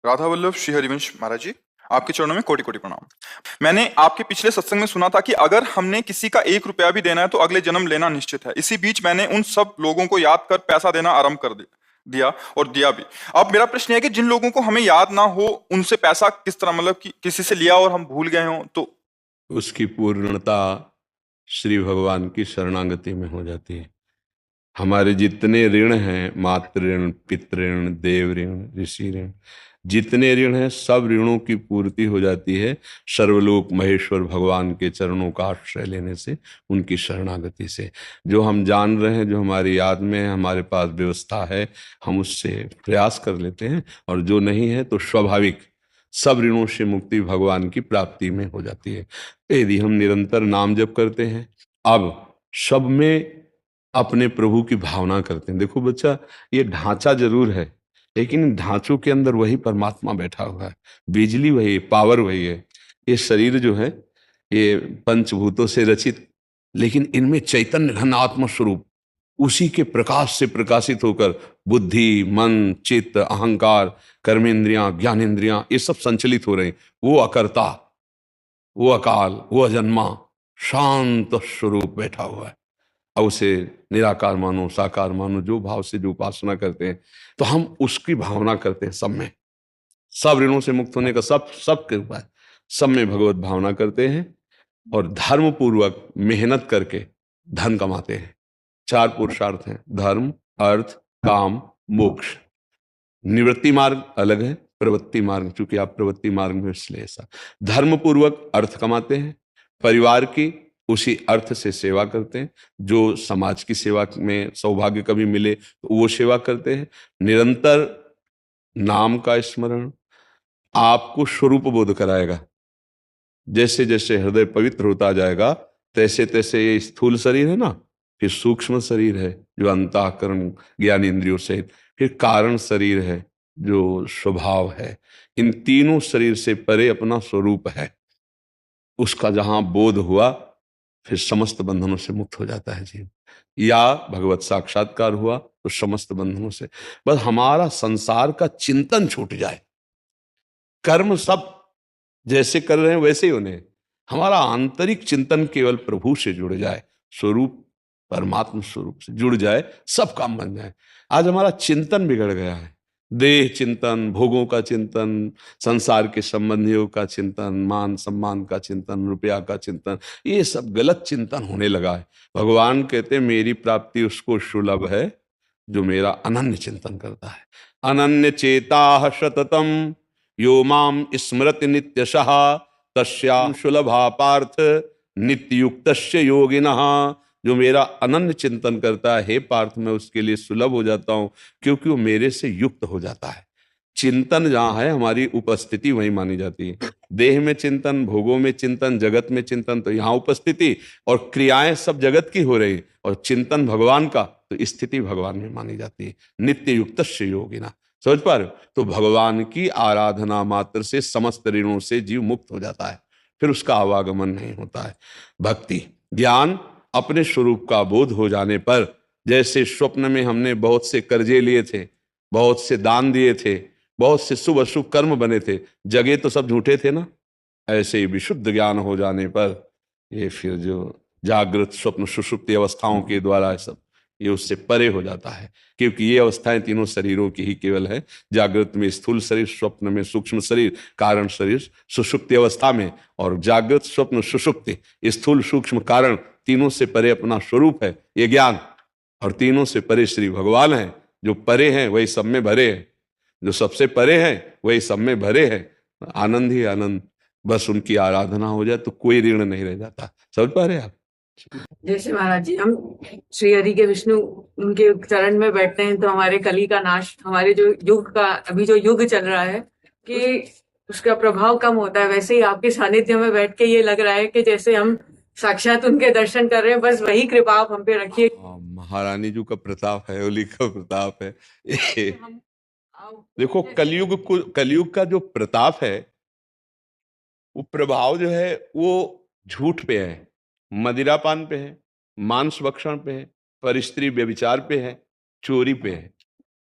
राधा वल्लभ श्री हरिवंश महाराज जी, आपके चरणों में कोटि कोटि प्रणाम। मैंने आपके पिछले सत्संग में सुना था कि अगर हमने किसी का 1 रुपया भी देना है तो अगले जन्म लेना निश्चित है। इसी बीच मैंने उन सब लोगों को याद कर पैसा देना आरंभ कर दिया और दिया भी। अब मेरा प्रश्न है कि जिन लोगों को हमें याद ना हो उनसे पैसा किस तरह, मतलब कि किसी से लिया और हम भूल गए हों तो? उसकी पूर्णता श्री भगवान की शरणागति में हो जाती है। हमारे जितने ऋण हैं, मातृ ऋण, पितृ ऋण, देव ऋण, ऋषि ऋण, जितने ऋण हैं सब ऋणों की पूर्ति हो जाती है सर्वलोक महेश्वर भगवान के चरणों का आश्रय लेने से, उनकी शरणागति से। जो हम जान रहे हैं, जो हमारी याद में है, हमारे पास व्यवस्था है, हम उससे प्रयास कर लेते हैं, और जो नहीं है तो स्वाभाविक सब ऋणों से मुक्ति भगवान की प्राप्ति में हो जाती है। यदि हम निरंतर नाम जप करते हैं, अब सब में अपने प्रभु की भावना करते हैं। देखो बच्चा, ये ढांचा जरूर है, लेकिन ढांचों के अंदर वही परमात्मा बैठा हुआ है, बिजली वही है, पावर वही है। ये शरीर जो है ये पंचभूतों से रचित, लेकिन इनमें चैतन्य घन आत्म स्वरूप उसी के प्रकाश से प्रकाशित होकर बुद्धि, मन, चित्त, अहंकार, कर्मेंद्रियां, ज्ञानेंद्रियां, ये सब संचलित हो रहे हैं। वो अकर्ता, वो अकाल, वो अजन्मा शांत स्वरूप बैठा हुआ है। अब उसे निराकार मानो, साकार मानो, जो भाव से जो उपासना करते हैं, तो हम उसकी भावना करते हैं। सब में, सब ऋणों से मुक्त होने का सब कृपा है, सब में भगवत भावना करते हैं और धर्म पूर्वक मेहनत करके धन कमाते हैं। 4 पुरुषार्थ हैं: धर्म, अर्थ, काम, मोक्ष। निवृत्ति मार्ग अलग है, प्रवृत्ति मार्ग, चूंकि आप प्रवृत्ति मार्ग में, इसलिए ऐसा। धर्म पूर्वक अर्थ कमाते हैं, परिवार की उसी अर्थ से सेवा करते हैं, जो समाज की सेवा में सौभाग्य कभी मिले तो वो सेवा करते हैं। निरंतर नाम का स्मरण आपको स्वरूप बोध कराएगा। जैसे जैसे हृदय पवित्र होता जाएगा, तैसे तैसे ये स्थूल शरीर है ना, फिर सूक्ष्म शरीर है जो अंतःकरण ज्ञान इंद्रियों से, फिर कारण शरीर है जो स्वभाव है। इन तीनों शरीर से परे अपना स्वरूप है। उसका जहां बोध हुआ, फिर समस्त बंधनों से मुक्त हो जाता है जीव। या भगवत साक्षात्कार हुआ तो समस्त बंधनों से, बस हमारा संसार का चिंतन छूट जाए। कर्म सब जैसे कर रहे हैं वैसे ही होने, हमारा आंतरिक चिंतन केवल प्रभु से जुड़ जाए, स्वरूप परमात्मा स्वरूप से जुड़ जाए, सब काम बन जाए। आज हमारा चिंतन बिगड़ गया है। देह चिंतन, भोगों का चिंतन, संसार के संबंधियों का चिंतन, मान सम्मान का चिंतन, रुपया का चिंतन, ये सब गलत चिंतन होने लगा है। भगवान कहते हैं मेरी प्राप्ति उसको सुलभ है जो मेरा अनन्य चिंतन करता है। अनन्य चेता सततम यो माम स्मृति नित्यशः तस्याम सुलभा पार्थ नित्ययुक्तस्य योगिनः। जो मेरा अनन्य चिंतन करता है, हे पार्थ, मैं उसके लिए सुलभ हो जाता हूं, क्योंकि वो मेरे से युक्त हो जाता है। चिंतन जहां है, हमारी उपस्थिति वहीं मानी जाती है। देह में चिंतन, भोगों में चिंतन, जगत में चिंतन, तो यहाँ उपस्थिति, और क्रियाएं सब जगत की हो रही, और चिंतन भगवान का, तो स्थिति भगवान में मानी जाती है। नित्य युक्तस्य योगिना, समझ पा रहे हो? तो भगवान की आराधना मात्र से समस्त ऋणों से जीव मुक्त हो जाता है, फिर उसका आवागमन नहीं होता है। भक्ति ज्ञान अपने स्वरूप का बोध हो जाने पर, जैसे स्वप्न में हमने बहुत से कर्जे लिए थे, बहुत से दान दिए थे, बहुत से शुभ अशुभ कर्म बने थे, जगे तो सब झूठे थे ना, ऐसे ही विशुद्ध ज्ञान हो जाने पर ये फिर जो जागृत स्वप्न सुषुप्ति अवस्थाओं के द्वारा सब ये उससे परे हो जाता है। क्योंकि ये अवस्थाएं तीनों शरीरों की ही केवल है। जागृत में स्थूल शरीर, स्वप्न में सूक्ष्म शरीर, कारण शरीर, सुषुप्ति अवस्था में, और जागृत स्वप्न सुषुप्ति, स्थूल सूक्ष्म कारण, तीनों से परे अपना स्वरूप है ये ज्ञान। और तीनों से परे श्री भगवान है, जो परे हैं वही सब में भरे हैं, जो सबसे परे हैं वही सब में भरे हैं। आनंद ही आनंद, बस उनकी आराधना हो जाए तो कोई ऋण नहीं रह जाता। समझ पा रहे हैं आप? जैसे महाराज जी, हम श्री हरि के विष्णु उनके चरण में बैठते हैं तो हमारे कली का नाश, हमारे जो युग का अभी जो युग चल रहा है कि उसका प्रभाव कम होता है। वैसे ही आपके सानिध्य में बैठ के ये लग रहा है कि जैसे हम साक्षात उनके दर्शन कर रहे हैं। बस वही कृपा आप हम पे रखिए। महारानी जी का प्रताप है, ओली का प्रताप है। हम देखो कलयुग का जो प्रताप है, वो प्रभाव जो है वो झूठ पे है, मदिरापान पे है, मांस भक्षण पे है, परस्त्री व्यभिचार पे है, चोरी पे है।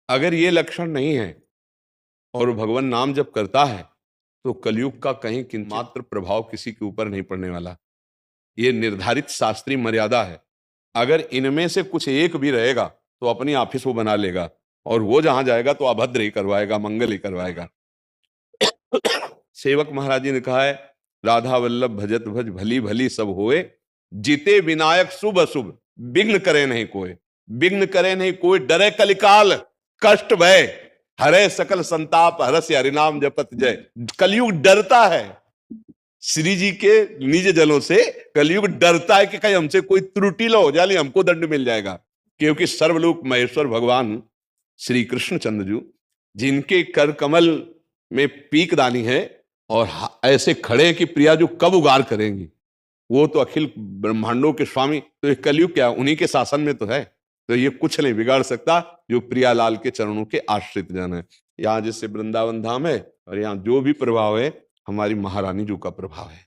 अगर ये लक्षण नहीं है और वो भगवान नाम जब करता है तो कलयुग का कहीं मात्र प्रभाव किसी के ऊपर नहीं पड़ने वाला। ये निर्धारित शास्त्रीय मर्यादा है। अगर इनमें से कुछ एक भी रहेगा तो अपनी ऑफिस वो बना लेगा, और वो जहां जाएगा तो अभद्र ही करवाएगा, मंगल ही करवाएगा। सेवक महाराज जी ने कहा है, राधा वल्लभ भजत भज भली भली सब होए, जीते विनायक शुभ अशुभ, विघ्न करे नहीं कोई, विघ्न करे नहीं कोई, डरे कलिकाल कष्ट भय, हरे सकल संताप, हरस्य हरिनाम जपत जय। कलयुग डरता है श्री जी के निज जलों से, कलयुग डरता है कि कहीं हमसे कोई त्रुटि न हो जाए, हमको दंड मिल जाएगा। क्योंकि सर्वलोक महेश्वर भगवान श्री कृष्णचंद्र जी, जिनके कर कमल में पीकदानी है और ऐसे खड़े हैं कि प्रिया जो कब उगार करेंगी, वो तो अखिल ब्रह्मांडों के स्वामी, तो ये कलयुग क्या उन्हीं के शासन में तो है, तो ये कुछ नहीं बिगाड़ सकता जो प्रियालाल के चरणों के आश्रित जन है। यहाँ जैसे वृंदावन धाम है और यहाँ जो भी प्रभाव है हमारी महारानी जी का प्रभाव है,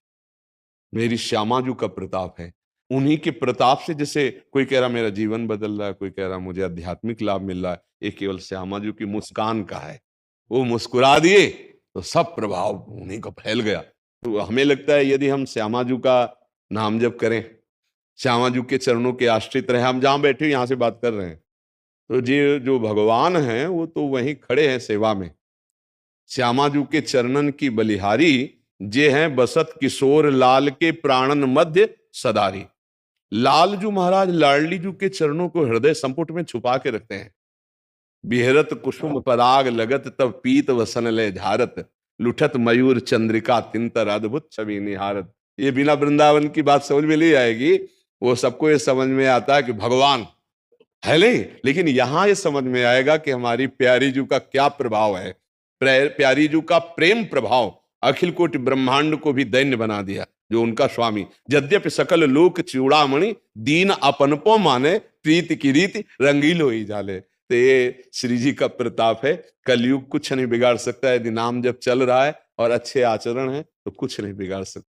मेरी श्यामा जी का प्रताप है। उन्हीं के प्रताप से जैसे कोई कह रहा मेरा जीवन बदल रहा है, कोई कह रहा मुझे आध्यात्मिक लाभ मिल रहा है, ये केवल श्यामा जी की मुस्कान का है। वो मुस्कुरा दिए तो सब प्रभाव उन्हीं को फैल गया। तो हमें लगता है यदि हम श्यामा जी का नाम जप करें, श्यामा जी के चरणों के आश्रित रहे, हम जहां बैठे यहाँ से बात कर रहे हैं, तो जी जो भगवान हैं वो तो वहीं खड़े हैं सेवा में। श्यामा जी के चरणन की बलिहारी जे हैं बसत किशोर लाल के प्राणन मध्य सदारी। लाल जू महाराज लाडली जू के चरणों को हृदय संपुट में छुपा के रखते हैं। बिहरत कुसुम पराग लगत तब पीत वसन ले झारत, लुठत मयूर चंद्रिका तिंतर अद्भुत छवि निहारत। ये बिना वृंदावन की बात समझ में नहीं आएगी, वो सबको ये समझ में आता है कि भगवान है नहीं, लेकिन यहां ये समझ में आएगा कि हमारी प्यारी जू का क्या प्रभाव है। प्यारी जू का प्रेम प्रभाव अखिल कोटि ब्रह्मांड को भी दैन्य बना दिया। जो उनका स्वामी, यद्यपि सकल लोक चूड़ामणि, दीन अपनपो माने, प्रीति की रीति रंगीलो ही जाले। तो ये श्री जी का प्रताप है। कलयुग कुछ नहीं बिगाड़ सकता है। यदि नाम जब चल रहा है और अच्छे आचरण है तो कुछ नहीं बिगाड़ सकता।